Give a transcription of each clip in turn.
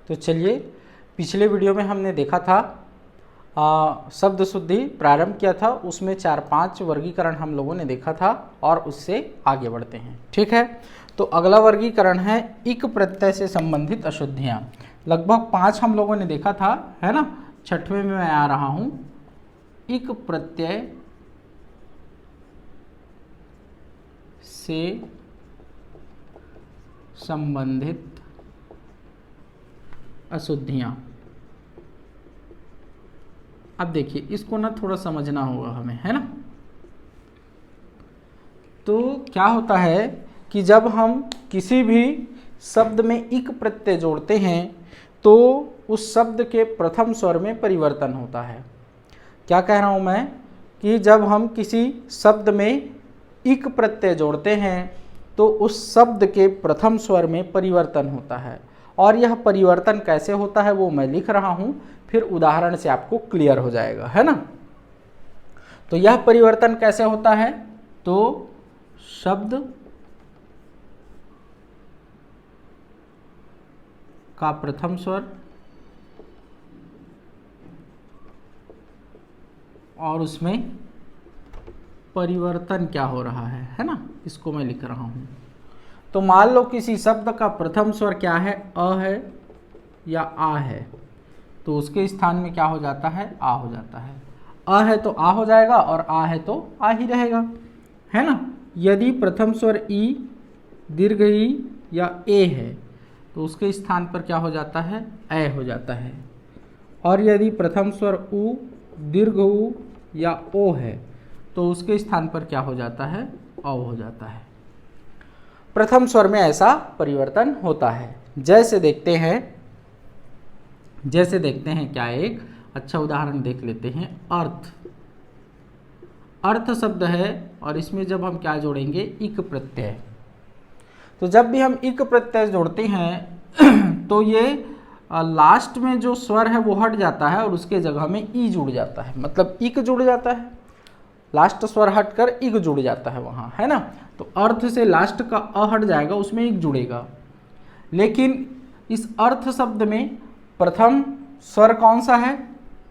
तो चलिए, पिछले वीडियो में हमने देखा था शब्द शुद्धि प्रारंभ किया था, उसमें 4-5 वर्गीकरण हम लोगों ने देखा था और उससे आगे बढ़ते हैं। ठीक है, तो अगला वर्गीकरण है इक प्रत्यय से संबंधित अशुद्धियाँ। लगभग 5 हम लोगों ने देखा था, है ना। 6वें में मैं आ रहा हूँ, इक प्रत्यय से संबंधित अशुद्धियाँ। अब देखिए, इसको ना थोड़ा समझना होगा हमें, है ना। तो क्या होता है कि जब हम किसी भी शब्द में इक प्रत्यय जोड़ते हैं तो उस शब्द के प्रथम स्वर में परिवर्तन होता है। क्या कह रहा हूँ मैं कि जब हम किसी शब्द में इक प्रत्यय जोड़ते हैं तो उस शब्द के प्रथम स्वर में परिवर्तन होता है। और यह परिवर्तन कैसे होता है वो मैं लिख रहा हूँ, फिर उदाहरण से आपको क्लियर हो जाएगा, है ना। तो यह परिवर्तन कैसे होता है, तो शब्द का प्रथम स्वर और उसमें परिवर्तन क्या हो रहा है ना, इसको मैं लिख रहा हूं। तो मान लो किसी शब्द का प्रथम स्वर क्या है, अ है या आ है, तो उसके स्थान में क्या हो जाता है, आ हो जाता है। अ है तो आ हो जाएगा और आ है तो आ ही रहेगा, है ना। यदि प्रथम स्वर ई, दीर्घ ई या ए है तो उसके स्थान पर क्या हो जाता है, ए हो जाता है। और यदि प्रथम स्वर उ, दीर्घ उ या ओ है तो उसके स्थान पर क्या हो जाता है, औ हो जाता है। प्रथम स्वर में ऐसा परिवर्तन होता है। जैसे देखते हैं क्या, एक अच्छा उदाहरण देख लेते हैं। अर्थ, अर्थ शब्द है और इसमें जब हम क्या जोड़ेंगे, इक प्रत्यय। तो जब भी हम इक प्रत्यय जोड़ते हैं तो ये लास्ट में जो स्वर है वो हट जाता है और उसके जगह में ई जुड़ जाता है, मतलब इक जुड़ जाता है। लास्ट स्वर हटकर इक जुड़ जाता है वहाँ, है ना। तो अर्थ से लास्ट का अ हट जाएगा, उसमें इक जुड़ेगा। लेकिन इस अर्थ शब्द में प्रथम स्वर कौन सा है,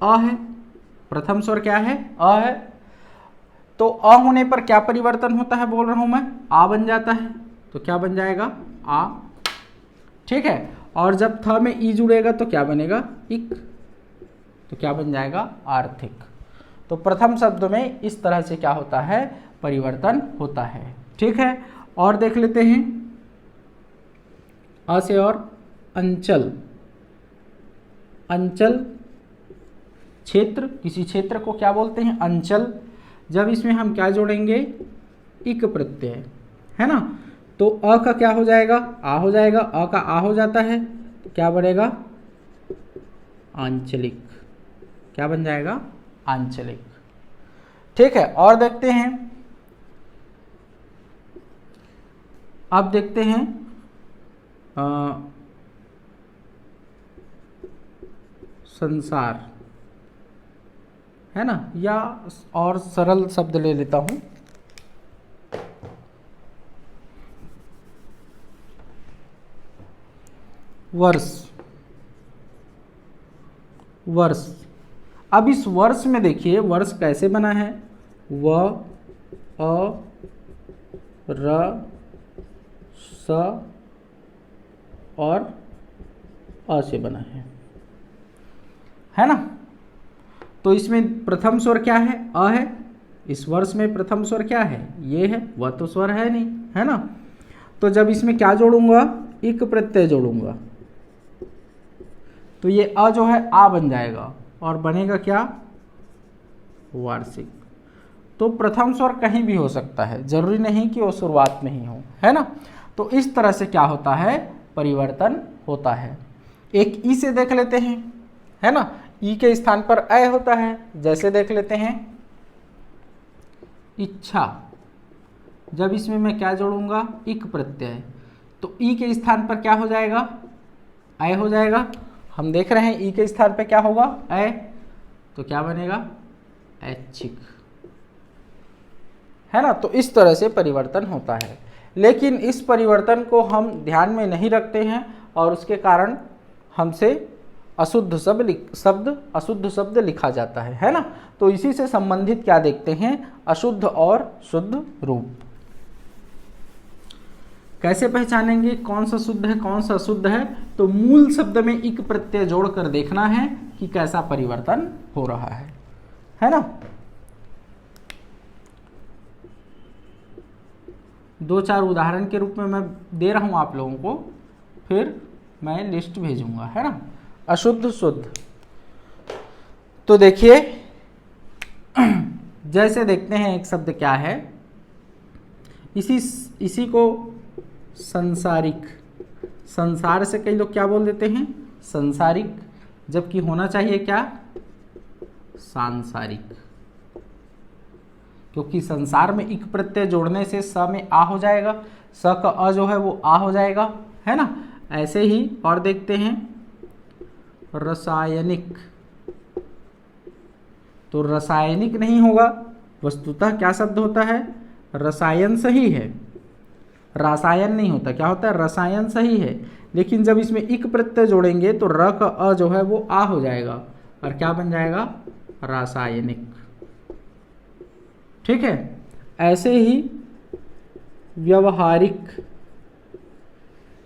अ है। प्रथम स्वर क्या है, अ है। तो अ होने पर क्या परिवर्तन होता है बोल रहा हूं मैं, आ बन जाता है। तो क्या बन जाएगा, आ। ठीक है। और जब थ में ई जुड़ेगा तो क्या बनेगा, इक। तो क्या बन जाएगा, आर्थिक। तो प्रथम शब्द में इस तरह से क्या होता है, परिवर्तन होता है। ठीक है, और देख लेते हैं। अ से और अंचल, अंचल क्षेत्र, किसी क्षेत्र को क्या बोलते हैं, अंचल। जब इसमें हम क्या जोड़ेंगे, इक प्रत्यय, है ना। तो अ का क्या हो जाएगा, आ हो जाएगा। अ का आ हो जाता है तो क्या बनेगा, आंचलिक। क्या बन जाएगा, आंचलिक। ठीक है, और देखते हैं। अब देखते हैं संसार, है ना। या और सरल शब्द ले लेता हूं, वर्ष, वर्ष। अब इस वर्ष में देखिए वर्ष कैसे बना है, व, अ, र, स और अ से बना है ना। तो इसमें प्रथम स्वर क्या है, अ है। इस वर्ष में प्रथम स्वर क्या है, ये है। वह तो स्वर है नहीं, है ना। तो जब इसमें क्या जोड़ूंगा, इक प्रत्यय जोड़ूंगा तो ये अ जो है आ बन जाएगा और बनेगा क्या, वार्षिक। तो प्रथम स्वर कहीं भी हो सकता है, जरूरी नहीं कि वो शुरुआत में ही हो, है ना। तो इस तरह से क्या होता है, परिवर्तन होता है। एक ई से देख लेते हैं, है ना। ई के स्थान पर अ होता है। जैसे देख लेते हैं, इच्छा। जब इसमें मैं क्या जोड़ूंगा, इक प्रत्यय, तो ई के स्थान पर क्या हो जाएगा, अ हो जाएगा। हम देख रहे हैं ई के स्थान पर क्या होगा, अ। तो क्या बनेगा, ऐच्छिक, है ना। तो इस तरह से परिवर्तन होता है। लेकिन इस परिवर्तन को हम ध्यान में नहीं रखते हैं और उसके कारण हमसे अशुद्ध अशुद्ध शब्द लिखा जाता है ना। तो इसी से संबंधित क्या देखते हैं, अशुद्ध और शुद्ध रूप। कैसे पहचानेंगे कौन सा शुद्ध है कौन सा अशुद्ध है, तो मूल शब्द में इक प्रत्यय जोड़कर देखना है कि कैसा परिवर्तन हो रहा है ना। दो चार उदाहरण के रूप में मैं दे रहा हूं आप लोगों को, फिर मैं लिस्ट भेजूंगा, है ना। अशुद्ध शुद्ध, तो देखिए जैसे देखते हैं एक शब्द क्या है, इसी को संसारिक, संसार से कई लोग क्या बोल देते हैं, संसारिक, जबकि होना चाहिए क्या, सांसारिक, क्योंकि संसार में इक प्रत्यय जोड़ने से स में आ हो जाएगा, स का अ जो है वो आ हो जाएगा, है ना। ऐसे ही और देखते हैं रासायनिक, तो रासायनिक नहीं होगा, वस्तुतः क्या शब्द होता है, रसायन सही है, रासायन नहीं होता, क्या होता है, रसायन सही है, लेकिन जब इसमें इक प्रत्यय जोड़ेंगे तो र का अ जो है वो आ हो जाएगा और क्या बन जाएगा, रासायनिक। ठीक है। ऐसे ही व्यवहारिक,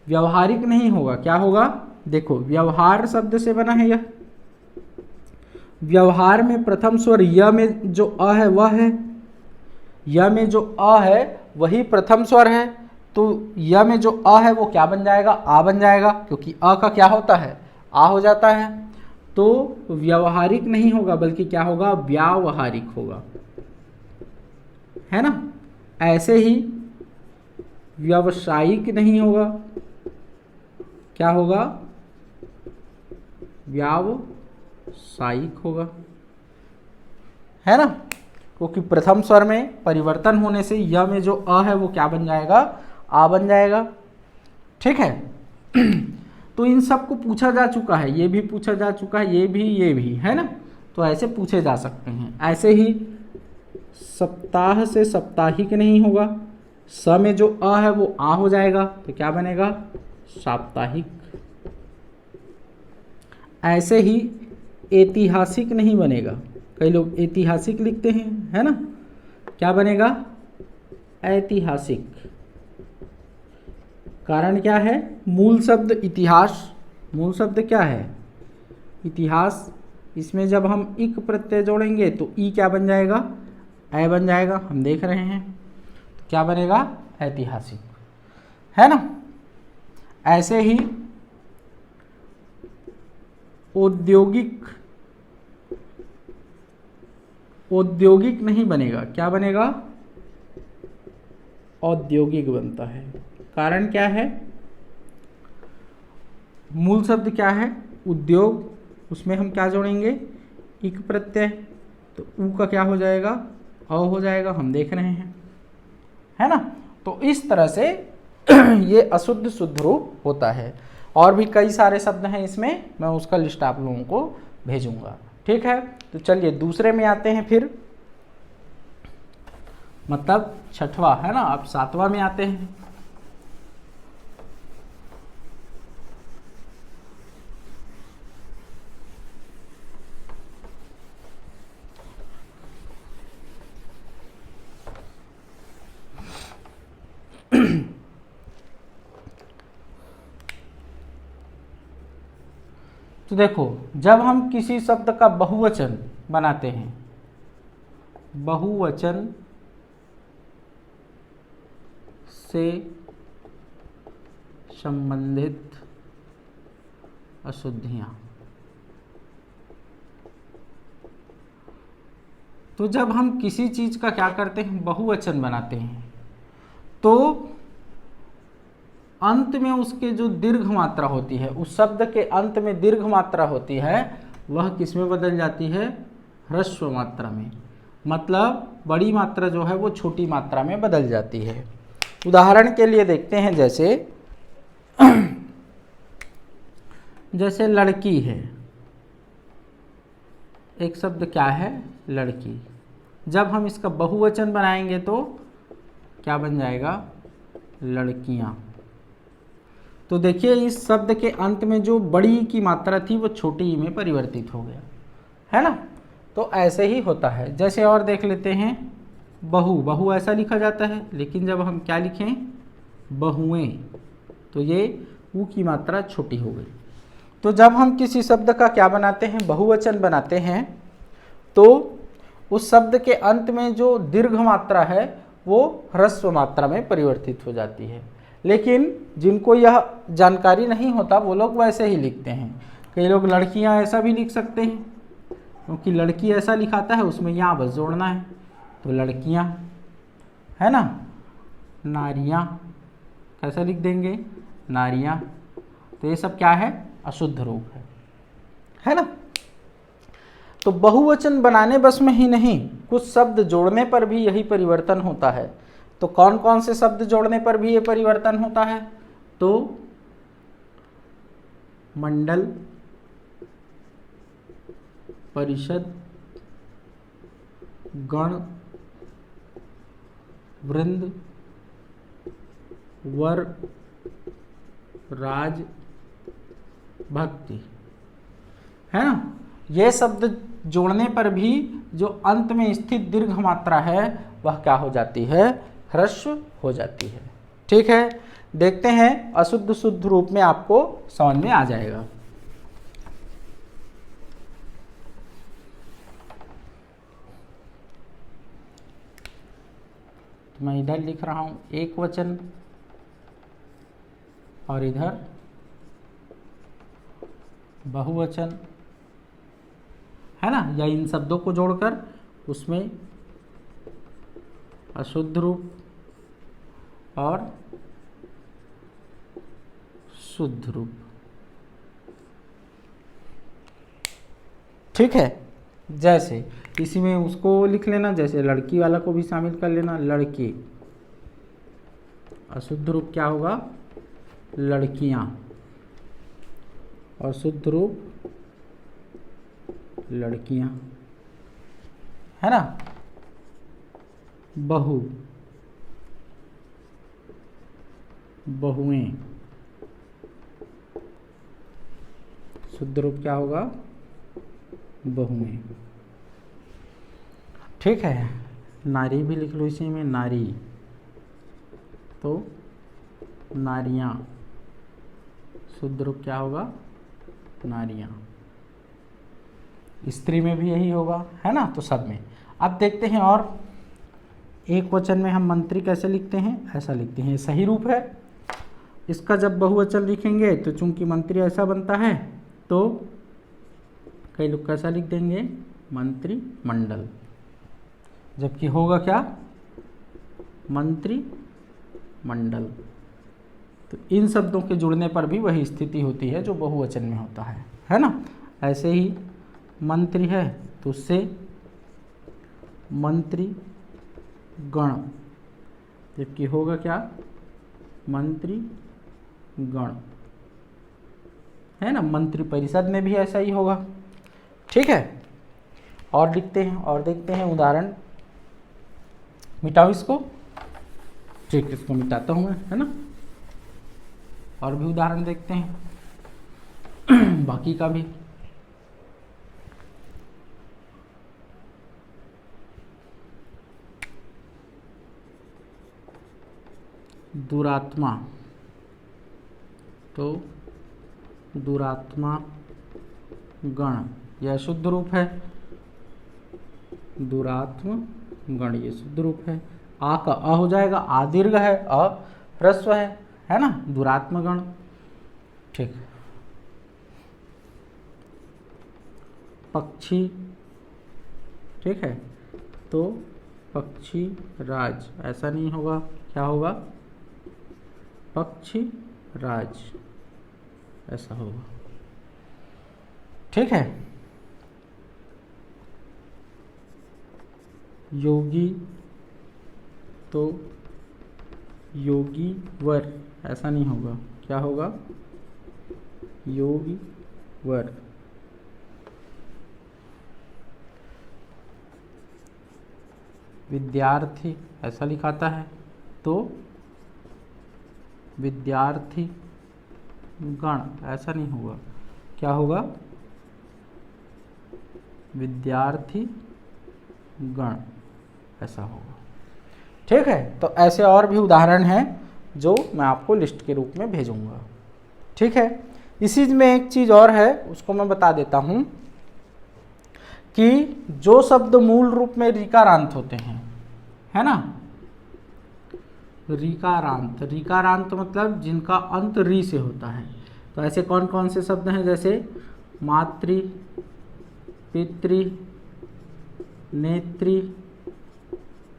व्यवहारिक नहीं होगा, क्या होगा, देखो व्यवहार शब्द से बना है यह, व्यवहार में प्रथम स्वर य में जो अ है वह है, य में जो अ है वही प्रथम स्वर है, तो य में जो अ है वो क्या बन जाएगा, आ बन जाएगा, क्योंकि अ का क्या होता है, आ हो जाता है। तो व्यवहारिक नहीं होगा बल्कि क्या होगा, व्यावहारिक होगा, है ना। ऐसे ही व्यावसायिक नहीं होगा, क्या होगा, व्यावसायिक होगा, है ना, क्योंकि प्रथम स्वर में परिवर्तन होने से य में जो अ है वो क्या बन जाएगा, आ बन जाएगा। ठीक है। तो इन सब को पूछा जा चुका है, ये भी पूछा जा चुका है, ये भी, है ना, तो ऐसे पूछे जा सकते हैं। ऐसे ही सप्ताह से साप्ताहिक नहीं होगा, स में जो अ है वो आ हो जाएगा, तो क्या बनेगा, साप्ताहिक। ऐसे ही ऐतिहासिक नहीं बनेगा, कई लोग ऐतिहासिक लिखते हैं, है ना, क्या बनेगा, ऐतिहासिक। कारण क्या है, मूल शब्द इतिहास, मूल शब्द क्या है, इतिहास, इसमें जब हम इक प्रत्यय जोड़ेंगे तो ई क्या बन जाएगा, ऐ बन जाएगा, हम देख रहे हैं, तो क्या बनेगा, ऐतिहासिक, है ना। ऐसे ही औद्योगिक, औद्योगिक नहीं बनेगा, क्या बनेगा, औद्योगिक बनता है। कारण क्या है, मूल शब्द क्या है, उद्योग, उसमें हम क्या जोड़ेंगे, इक प्रत्यय, तो ऊ का क्या हो जाएगा, अ हो जाएगा, हम देख रहे हैं, है ना। तो इस तरह से ये अशुद्ध शुद्ध रूप होता है। और भी कई सारे शब्द हैं इसमें, मैं उसका लिस्ट आप लोगों को भेजूंगा। ठीक है। तो चलिए दूसरे में आते हैं फिर, मतलब छठवां, है ना, अब सातवां में आते हैं। तो देखो, जब हम किसी शब्द का बहुवचन बनाते हैं, बहुवचन से संबंधित अशुद्धियां, तो जब हम किसी चीज का क्या करते हैं, बहुवचन बनाते हैं, तो अंत में उसके जो दीर्घ मात्रा होती है, उस शब्द के अंत में दीर्घ मात्रा होती है, वह किस में बदल जाती है, ह्रस्व मात्रा में। मतलब बड़ी मात्रा जो है वो छोटी मात्रा में बदल जाती है। उदाहरण के लिए देखते हैं, जैसे लड़की है, एक शब्द क्या है, लड़की, जब हम इसका बहुवचन बनाएंगे तो क्या बन जाएगा, लड़कियां। तो देखिए इस शब्द के अंत में जो बड़ी की मात्रा थी वो छोटी में परिवर्तित हो गया, है ना। तो ऐसे ही होता है। जैसे और देख लेते हैं, बहु, बहु ऐसा लिखा जाता है, लेकिन जब हम क्या लिखें, बहुएं, तो ये ऊ की मात्रा छोटी हो गई। तो जब हम किसी शब्द का क्या बनाते हैं, बहुवचन बनाते हैं, तो उस शब्द के अंत में जो दीर्घ मात्रा है वो ह्रस्व मात्रा में परिवर्तित हो जाती है। लेकिन जिनको यह जानकारी नहीं होता वो लोग वैसे ही लिखते हैं। कई लोग लड़कियां ऐसा भी लिख सकते हैं, क्योंकि लड़की ऐसा लिखाता है, उसमें यहाँ बस जोड़ना है, तो लड़कियां, है ना। नारियां कैसा लिख देंगे, नारियां। तो ये सब क्या है, अशुद्ध रूप है ना। तो बहुवचन बनाने बस में ही नहीं, कुछ शब्द जोड़ने पर भी यही परिवर्तन होता है। तो कौन कौन से शब्द जोड़ने पर भी ये परिवर्तन होता है, तो मंडल, परिषद, गण, वृंद, वर, राज, भक्ति, है ना। ये शब्द जोड़ने पर भी जो अंत में स्थित दीर्घ मात्रा है वह क्या हो जाती है, ह्रस्व हो जाती है। ठीक है, देखते हैं अशुद्ध शुद्ध रूप में आपको समझ में आ जाएगा। तो मैं इधर लिख रहा हूं एक वचन और इधर बहुवचन, है ना, या इन शब्दों को जोड़कर उसमें अशुद्ध रूप और शुद्ध रूप। ठीक है, जैसे इसी में उसको लिख लेना, जैसे लड़की वाला को भी शामिल कर लेना, लड़की, अशुद्ध रूप क्या होगा, लड़कियां, और शुद्ध रूप लड़कियां, है ना। बहु, बहुएं, शुद्ध रूप क्या होगा, बहुएं। ठीक है, नारी भी लिख लो इसी में, नारी, तो नारियां, शुद्ध रूप क्या होगा, नारियां। स्त्री में भी यही होगा, है ना। तो सब में अब देखते हैं। और एक वचन में हम मंत्री कैसे लिखते हैं, ऐसा लिखते हैं, सही रूप है। इसका जब बहुवचन लिखेंगे तो चूंकि मंत्री ऐसा बनता है, तो कई लोग कैसा लिख देंगे, मंत्री मंडल, जबकि होगा क्या, मंत्री मंडल। तो इन शब्दों के जुड़ने पर भी वही स्थिति होती है जो बहुवचन में होता है ना। ऐसे ही मंत्री है तो उससे मंत्री गण, जबकि होगा क्या, मंत्री गण, है ना। मंत्री परिषद में भी ऐसा ही होगा। ठीक है, और लिखते हैं और देखते हैं उदाहरण। मिटाओ इसको, ठीक, इसको मिटाता हूँ मैं, है ना। और भी उदाहरण देखते हैं बाकी का भी। दुरात्मा, तो दुरात्मा गण, यह शुद्ध रूप है, दुरात्म गण, ये शुद्ध रूप है। आ का अ हो जाएगा, आ दीर्घ है, अ ह्रस्व है ना, दुरात्म गण। ठीक, पक्षी, ठीक है, तो पक्षी राज, ऐसा नहीं होगा, क्या होगा, पक्षी राज, ऐसा होगा। ठीक है, योगी, तो योगी वर, ऐसा नहीं होगा, क्या होगा, योगी वर। विद्यार्थी ऐसा लिखाता है, तो विद्यार्थी गण, ऐसा नहीं होगा, क्या होगा, विद्यार्थी गण, ऐसा होगा। ठीक है, तो ऐसे और भी उदाहरण हैं जो मैं आपको लिस्ट के रूप में भेजूंगा। ठीक है, इसी में एक चीज और है, उसको मैं बता देता हूं कि जो शब्द मूल रूप में ऋकारांत होते हैं, है ना, ऋकारांत, ऋकारांत मतलब जिनका अंत री से होता है। तो ऐसे कौन कौन से शब्द हैं, जैसे मातृ, पितृ, नेत्री,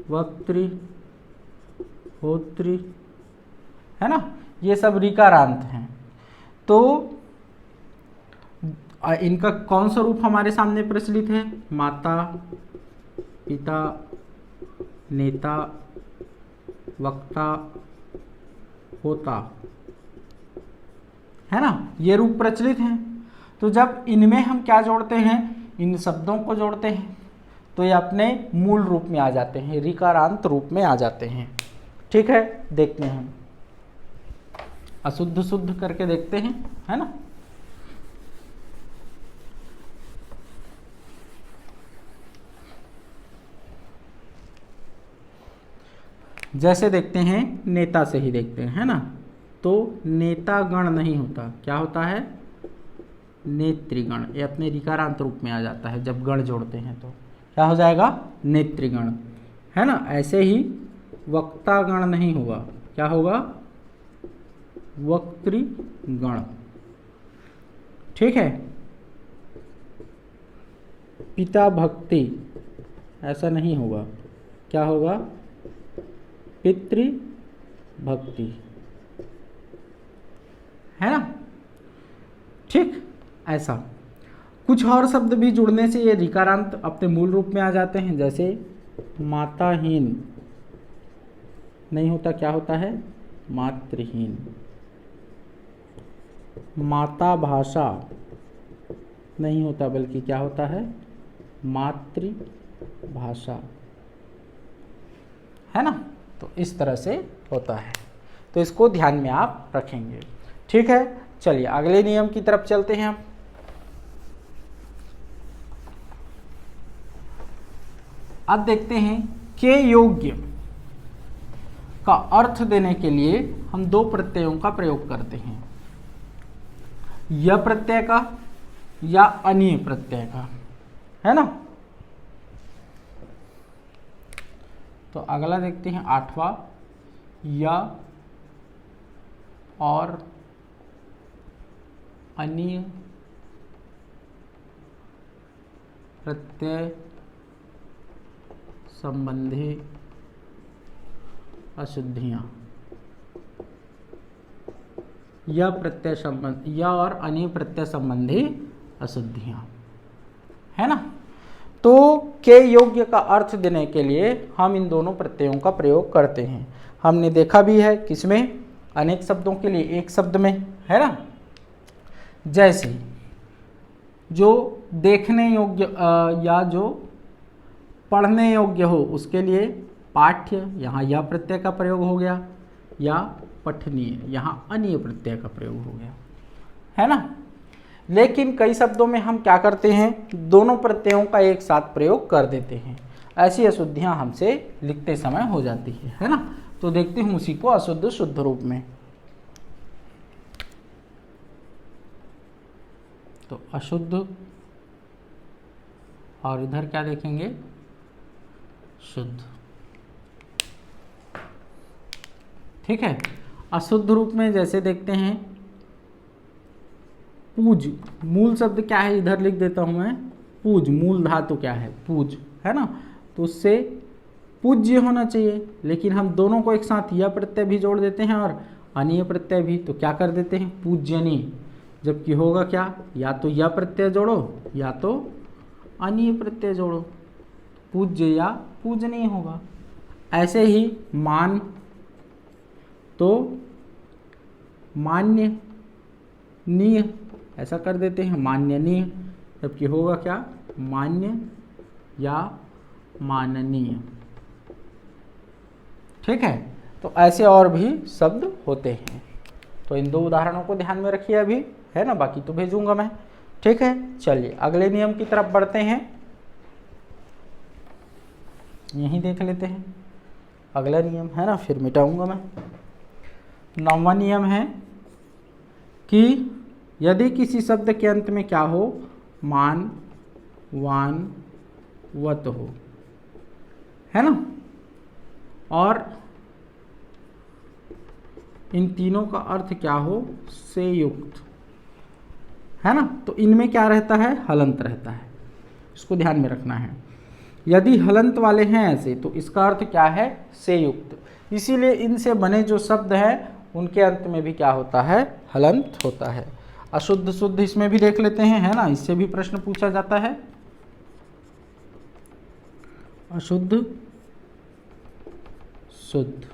वक्तृ, होतृ, है ना, ये सब ऋकारांत हैं। तो इनका कौन सा रूप हमारे सामने प्रचलित है, माता, पिता, नेता, वक्ता, होता, है ना, ये रूप प्रचलित हैं। तो जब इनमें हम क्या जोड़ते हैं, इन शब्दों को जोड़ते हैं, तो ये अपने मूल रूप में आ जाते हैं, ऋकारांत रूप में आ जाते हैं। ठीक है, देखते हैं, अशुद्ध शुद्ध करके देखते हैं, है ना। जैसे देखते हैं, नेता से ही देखते हैं, है ना। तो नेता गण नहीं होता, क्या होता है, नेतृगण। ये अपने ऋकारांत रूप में आ जाता है, जब गण जोड़ते हैं तो क्या हो जाएगा, नेतृगण, है ना। ऐसे ही वक्तागण नहीं होगा, क्या होगा, वक्तृगण। ठीक है, पिता भक्ति, ऐसा नहीं होगा, क्या होगा, पितृभक्ति, है ना। ठीक, ऐसा कुछ और शब्द भी जुड़ने से ये ऋकारांत अपने मूल रूप में आ जाते हैं। जैसे माताहीन नहीं होता, क्या होता है, मातृहीन। माता भाषा नहीं होता, बल्कि क्या होता है, मातृभाषा, है ना। तो इस तरह से होता है, तो इसको ध्यान में आप रखेंगे। ठीक है, चलिए अगले नियम की तरफ चलते हैं हम। अब देखते हैं, के योग्य का अर्थ देने के लिए हम दो प्रत्ययों का प्रयोग करते हैं, य प्रत्यय का या अनीय प्रत्यय का, है ना। तो अगला देखते हैं 8वां, या और अनीय प्रत्यय संबंधी अशुद्धियां। यह प्रत्यय संबंध, या और अनीय प्रत्यय संबंधी अशुद्धियां, है ना। तो के योग्य का अर्थ देने के लिए हम इन दोनों प्रत्ययों का प्रयोग करते हैं। हमने देखा भी है किसमें, अनेक शब्दों के लिए एक शब्द में, है ना। जैसे जो देखने योग्य या जो पढ़ने योग्य हो उसके लिए पाठ्य, यहाँ या प्रत्यय का प्रयोग हो गया, या पठनीय, यहाँ अनीय प्रत्यय का प्रयोग हो गया, है ना। लेकिन कई शब्दों में हम क्या करते हैं, दोनों प्रत्ययों का एक साथ प्रयोग कर देते हैं। ऐसी अशुद्धियां हमसे लिखते समय हो जाती है ना। तो देखते हैं उसी को अशुद्ध शुद्ध रूप में। तो अशुद्ध, और इधर क्या देखेंगे, शुद्ध। ठीक है, अशुद्ध रूप में जैसे देखते हैं, पूज, मूल शब्द क्या है, इधर लिख देता हूं मैं, पूज, मूल धातु क्या है, पूज, है ना। तो उससे पूज्य होना चाहिए, लेकिन हम दोनों को एक साथ यह प्रत्यय भी जोड़ देते हैं और अनीय प्रत्यय भी, तो क्या कर देते हैं, पूज्यनीय। जबकि होगा क्या, या तो यह प्रत्यय जोड़ो या तो अनीय प्रत्यय जोड़ो, पूज्य या पूजनीय होगा। ऐसे ही मान, तो मान्य, नीय, ऐसा कर देते हैं, मान्यनीय। जबकि होगा क्या, मान्य या माननीय। ठीक है, तो ऐसे और भी शब्द होते हैं। तो इन 2 उदाहरणों को ध्यान में रखिए अभी, है ना, बाकी तो भेजूंगा मैं। ठीक है, चलिए अगले नियम की तरफ बढ़ते हैं। यही देख लेते हैं अगला नियम, है ना, फिर मिटाऊंगा मैं। 9वां नियम है कि यदि किसी शब्द के अंत में क्या हो, मान, वान, वत हो, है ना, और इन तीनों का अर्थ क्या हो, से युक्त, है ना, तो इनमें क्या रहता है, हलंत रहता है। इसको ध्यान में रखना है। यदि हलंत वाले हैं ऐसे तो इसका अर्थ क्या है, से युक्त। इसीलिए इनसे बने जो शब्द हैं उनके अंत में भी क्या होता है, हलंत होता है। अशुद्ध शुद्ध इसमें भी देख लेते हैं, है ना, इससे भी प्रश्न पूछा जाता है। अशुद्ध शुद्ध,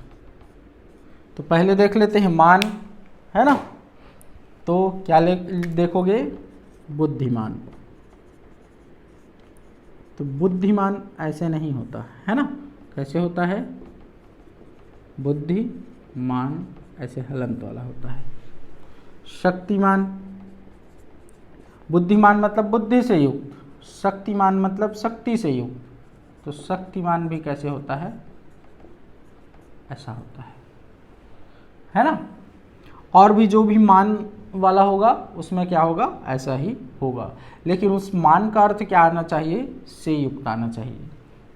तो पहले देख लेते हैं मान, है ना, तो क्या देखोगे, बुद्धिमान। तो बुद्धिमान ऐसे नहीं होता, है ना, कैसे होता है, बुद्धिमान ऐसे हलंत वाला होता है। शक्तिमान, बुद्धिमान मतलब बुद्धि से युक्त, शक्तिमान मतलब शक्ति से युक्त, तो शक्तिमान भी कैसे होता है, ऐसा होता है ना। और भी जो भी मान वाला होगा उसमें क्या होगा, ऐसा ही होगा, लेकिन उस मान का अर्थ क्या आना चाहिए, से युक्त आना चाहिए,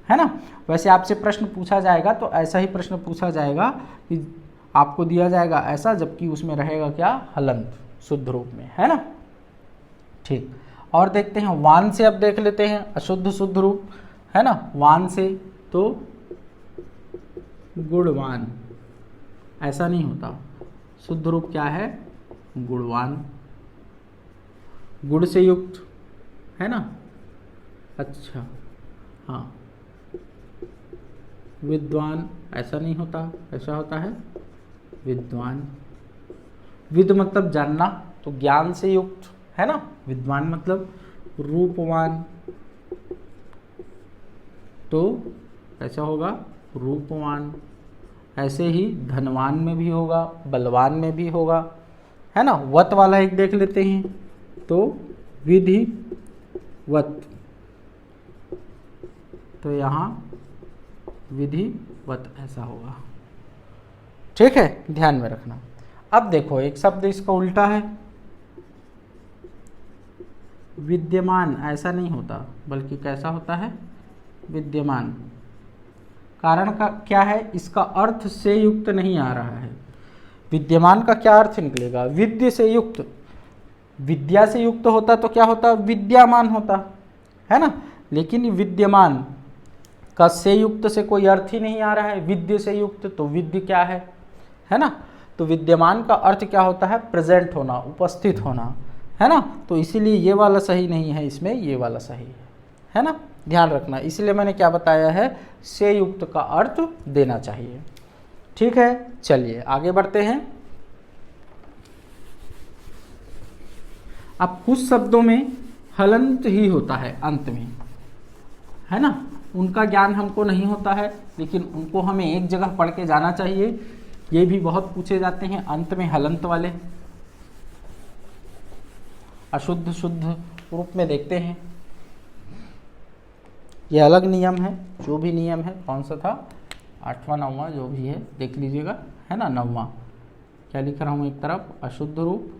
है ना। वैसे आपसे प्रश्न पूछा जाएगा तो ऐसा ही प्रश्न पूछा जाएगा कि आपको दिया जाएगा ऐसा, जबकि उसमें रहेगा क्या, हलंत शुद्ध रूप में, है ना। ठीक, और देखते हैं वान से। अब देख लेते हैं अशुद्ध शुद्ध रूप, है ना। वान से तो गुणवान, ऐसा नहीं होता, शुद्ध रूप क्या है, गुणवान, गुण से युक्त, है ना। अच्छा, हाँ, विद्वान ऐसा नहीं होता, ऐसा होता है विद्वान। विद मतलब जानना, तो ज्ञान से युक्त, है ना। विद्वान मतलब रूपवान, तो कैसा होगा, रूपवान। ऐसे ही धनवान में भी होगा, बलवान में भी होगा, है ना। वत वाला एक देख लेते हैं, तो विधिवत, तो यहाँ विधिवत ऐसा होगा। ठीक है, ध्यान में रखना। अब देखो एक शब्द इसका उल्टा है, विद्यमान, ऐसा नहीं होता, बल्कि कैसा होता है, विद्यमान। कारण का क्या है, इसका अर्थ से युक्त नहीं आ रहा है। विद्यमान का क्या अर्थ निकलेगा, विद्य से युक्त, विद्या से युक्त होता तो क्या होता, विद्यामान होता, है ना। लेकिन विद्यमान का से युक्त से कोई अर्थ ही नहीं आ रहा है, विद्य से युक्त, तो विद्य क्या है ना। तो विद्यमान का अर्थ क्या होता है, प्रेजेंट होना, उपस्थित होना, है ना। तो इसीलिए ये वाला सही नहीं है, इसमें ये वाला सही है ना, ध्यान रखना। इसलिए मैंने क्या बताया है, से युक्त का अर्थ देना चाहिए। ठीक है, चलिए आगे बढ़ते हैं। अब कुछ शब्दों में हलंत ही होता है अंत में, है ना, उनका ज्ञान हमको नहीं होता है, लेकिन उनको हमें एक जगह पढ़ के जाना चाहिए। ये भी बहुत पूछे जाते हैं अंत में हलंत वाले। अशुद्ध शुद्ध रूप में देखते हैं, ये अलग नियम है, जो भी नियम है, कौन सा था, 8वां 9वां जो भी है देख लीजिएगा, है ना। 9वां क्या लिख रहा हूँ, एक तरफ अशुद्ध रूप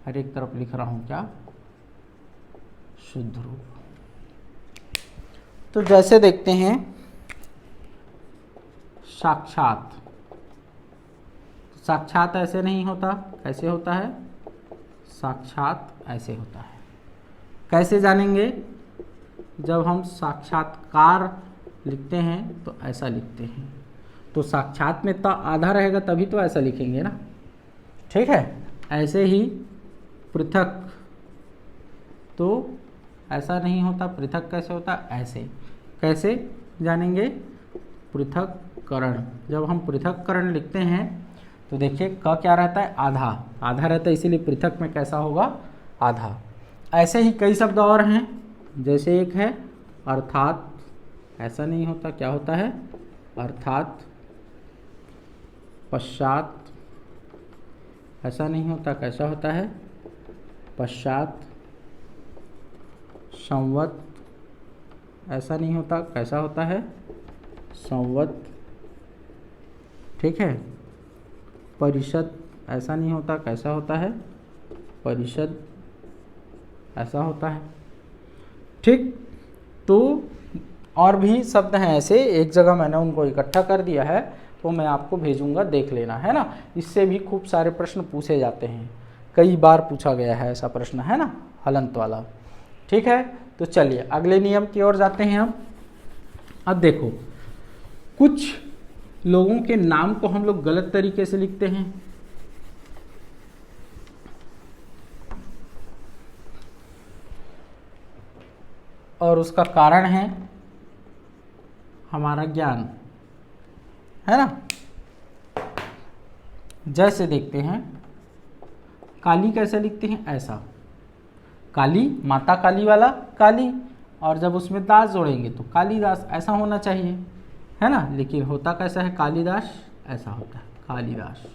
और एक तरफ लिख रहा हूँ क्या, शुद्ध रूप। तो जैसे देखते हैं साक्षात, साक्षात ऐसे नहीं होता, कैसे होता है, साक्षात ऐसे होता है। कैसे जानेंगे, जब हम साक्षात्कार लिखते हैं तो ऐसा लिखते हैं, तो साक्षात में तो आधा रहेगा तभी तो ऐसा लिखेंगे ना। ठीक है, ऐसे ही पृथक तो ऐसा नहीं होता, पृथक कैसे होता, ऐसे। कैसे जानेंगे, पृथक्करण, जब हम पृथक्करण लिखते हैं तो देखिए क क्या रहता है, आधा, आधा रहता है, इसीलिए पृथक में कैसा होगा, आधा। ऐसे ही कई शब्द और हैं, जैसे एक है अर्थात, ऐसा नहीं होता, क्या होता है, अर्थात, पश्चात, ऐसा नहीं होता, कैसा होता है? पश्चात, संवत, ऐसा नहीं होता, कैसा होता है? संवत, ठीक है। परिषद, ऐसा नहीं होता, कैसा होता है? परिषद, ऐसा होता है, ठीक। तो और भी शब्द हैं ऐसे, एक जगह मैंने उनको इकट्ठा कर दिया है, तो मैं आपको भेजूंगा, देख लेना, है ना। इससे भी खूब सारे प्रश्न पूछे जाते हैं, कई बार पूछा गया है ऐसा प्रश्न, है ना, हलंत वाला, ठीक है। तो चलिए अगले नियम की ओर जाते हैं हम। अब देखो, कुछ लोगों के नाम को हम लोग गलत तरीके से लिखते हैं, और उसका कारण है हमारा ज्ञान, है ना। जैसे देखते हैं, काली कैसे लिखते हैं? ऐसा, काली, माता काली वाला काली, और जब उसमें दास जोड़ेंगे तो कालिदास, ऐसा होना चाहिए, है ना। लेकिन होता कैसा है? कालिदास, ऐसा होता है, कालिदास,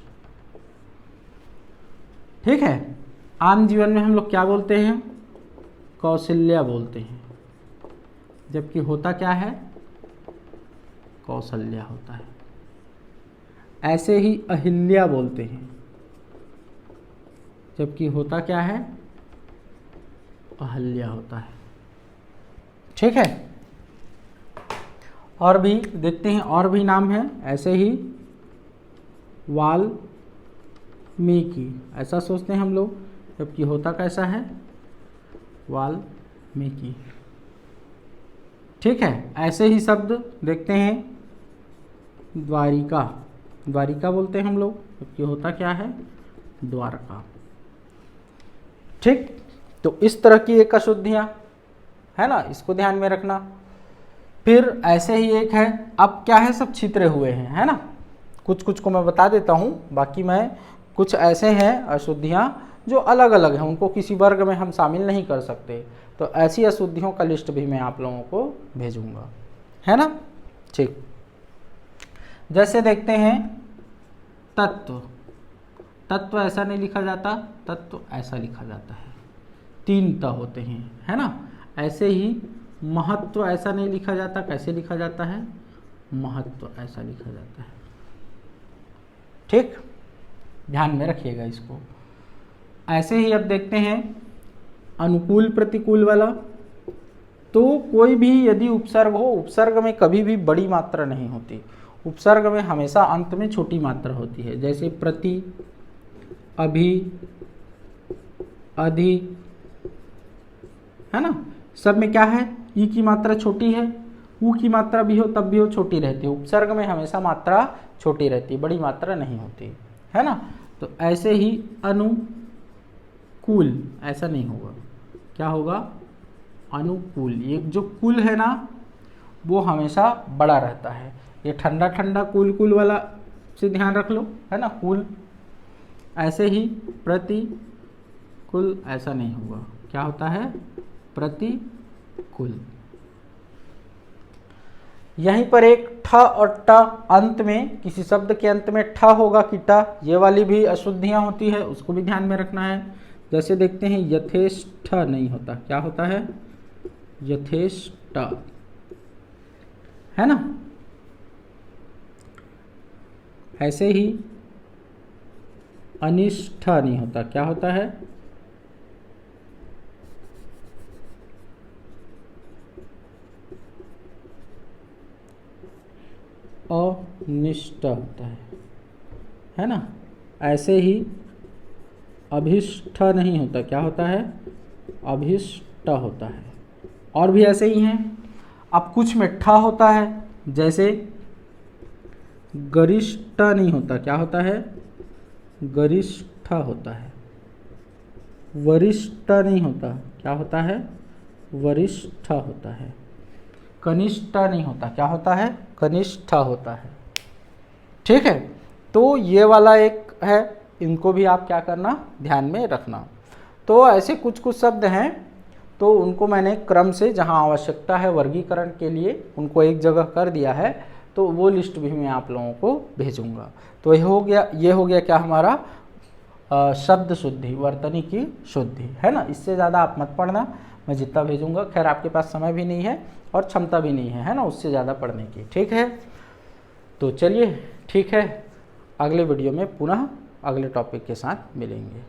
ठीक है। आम जीवन में हम लोग क्या बोलते हैं? कौशल्या बोलते हैं, जबकि होता क्या है? कौशल्या होता है। ऐसे ही अहिल्या बोलते हैं, जबकि होता क्या है? अहल्या होता है, ठीक है। और भी देखते हैं, और भी नाम है ऐसे ही, वाल्मीकि, ऐसा सोचते हैं हम लोग, जबकि होता कैसा है? वाल्मीकि, ठीक है। ऐसे ही शब्द देखते हैं, द्वारिका, द्वारिका बोलते हैं हम लोग, जबकि होता क्या है? द्वारका, ठीक। तो इस तरह की एक अशुद्धियां, है ना, इसको ध्यान में रखना। फिर ऐसे ही एक है, अब क्या है, सब छितरे हुए हैं, है ना। कुछ कुछ को मैं बता देता हूँ, बाकी मैं कुछ ऐसे हैं अशुद्धियाँ जो अलग अलग हैं, उनको किसी वर्ग में हम शामिल नहीं कर सकते। तो ऐसी अशुद्धियों का लिस्ट भी मैं आप लोगों को भेजूंगा, है ना, ठीक। जैसे देखते हैं, तत्व, तत्व ऐसा नहीं लिखा जाता, तत्व ऐसा लिखा जाता है, 3 त होते हैं, है ना। ऐसे ही महत्व ऐसा नहीं लिखा जाता, कैसे लिखा जाता है? महत्व, ऐसा लिखा जाता है, ठीक, ध्यान में रखिएगा इसको। ऐसे ही अब देखते हैं अनुकूल प्रतिकूल वाला। तो कोई भी यदि उपसर्ग हो, उपसर्ग में कभी भी बड़ी मात्रा नहीं होती, उपसर्ग में हमेशा अंत में छोटी मात्रा होती है। जैसे प्रति, अभी, अधि, है ना, सब में क्या है? ई की मात्रा छोटी है, ऊ की मात्रा भी हो तब भी हो छोटी रहती है। उपसर्ग में हमेशा मात्रा छोटी रहती है, बड़ी मात्रा नहीं होती, है ना। तो ऐसे ही अनुकूल, ऐसा नहीं होगा, क्या होगा? अनुकूल। ये जो कुल है ना, वो हमेशा बड़ा रहता है। ये ठंडा ठंडा कूल कूल वाला से ध्यान रख लो, है ना, कूल। ऐसे ही प्रतिकूल, ऐसा नहीं होगा, क्या होता है? प्रतिकूल। यहीं पर एक ठ और ट अंत में, किसी शब्द के अंत में ठ होगा कि ट, ये वाली भी अशुद्धियां होती है, उसको भी ध्यान में रखना है। जैसे देखते हैं, यथेष्ट नहीं होता, क्या होता है? यथेष्ट, है ना। ऐसे ही अनिष्ठ नहीं होता, क्या होता है? अनिष्ट होता है ना। ऐसे ही अभिष्ट नहीं होता, क्या होता है? अभिष्ट होता है। और भी ऐसे ही हैं। अब कुछ में ठा होता है, जैसे गरिष्ठ नहीं होता, क्या होता है? गरिष्ठ होता है। वरिष्ठ नहीं होता, क्या होता है? वरिष्ठ होता है। कनिष्ठ नहीं होता, क्या होता है? कनिष्ठ होता है। ठीक है, तो ये वाला एक है, इनको भी आप क्या करना, ध्यान में रखना। तो ऐसे कुछ कुछ शब्द हैं, तो उनको मैंने क्रम से जहां आवश्यकता है वर्गीकरण के लिए उनको एक जगह कर दिया है, तो वो लिस्ट भी मैं आप लोगों को भेजूंगा। तो ये हो गया क्या हमारा शब्द शुद्धि, वर्तनी की शुद्धि, है ना। इससे ज़्यादा आप मत पढ़ना, मैं जितना भेजूंगा। खैर आपके पास समय भी नहीं है और क्षमता भी नहीं है ना उससे ज़्यादा पढ़ने की, ठीक है। तो चलिए ठीक है, अगले वीडियो में पुनः अगले टॉपिक के साथ मिलेंगे।